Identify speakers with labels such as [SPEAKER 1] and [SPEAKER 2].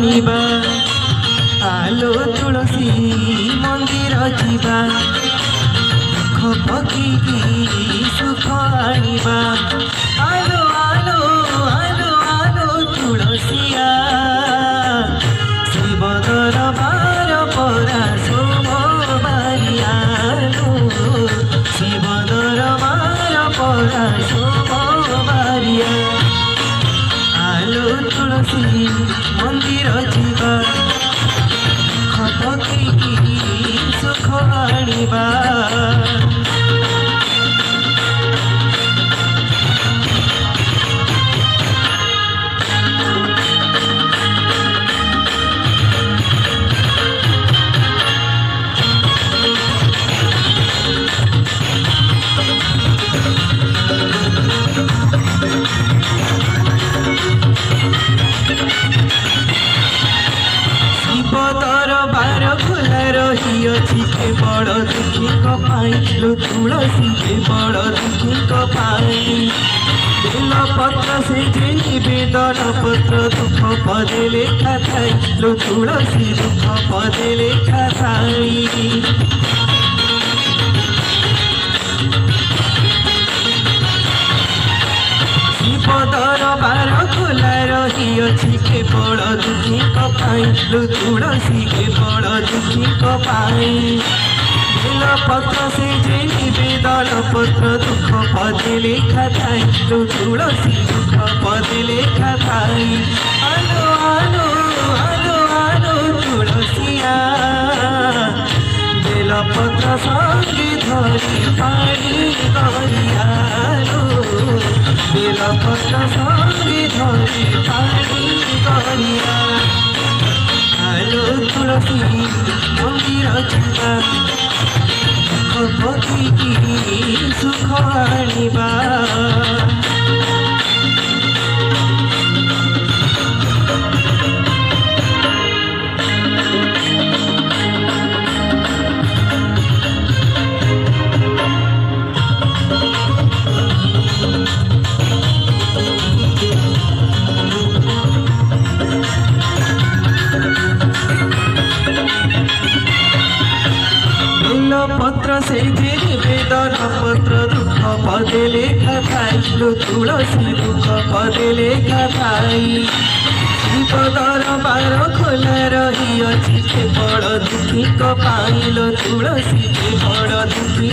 [SPEAKER 1] आनिबा आलो तुलसी मंदिर जीवा दुख पकी सुख आनिबा आलो आलो आलो आलो तुलसिया शिव दरबार परा सोमवारी आलो शिव दरबार परा सोमवारी आलो तुलसी मंदिर जीवा खपकी सुख आनिबा दरबार खुला रही अच्छी के बड़ दुखी कपाई लो तुलसी के बड़ दुखी कपाई बेल पत्र से निवेदन पत्र दुख पदे लेखा थाई लो तुलसी दुख पदे लेखा थाई शिव दरबार खुला रही अच्छी के बड़ दुखी कपाई लो तुलसी के बड़ दुखी कपाई बेल पत्र से निवेदन पत्र दुख पदे लेखा थाई लो तुलसी दुख पदे लेखा थाई आलो आलो आलो आलो तुलसिया बेल पत्र संगे धरी पानी गरियालो बेल पत्र संगे धरी पानी गरिया आलो तुलसी मंदिर जीवा पकी सुख आनिबा पत्र से निवेदन पत्र दुख पदे लेखा थाई लो तुलसी दुख पदे लेखा थाई शिव दरबार खुला रही अच्छी के बड़ दुखी कपाई लो तुलसी के बड़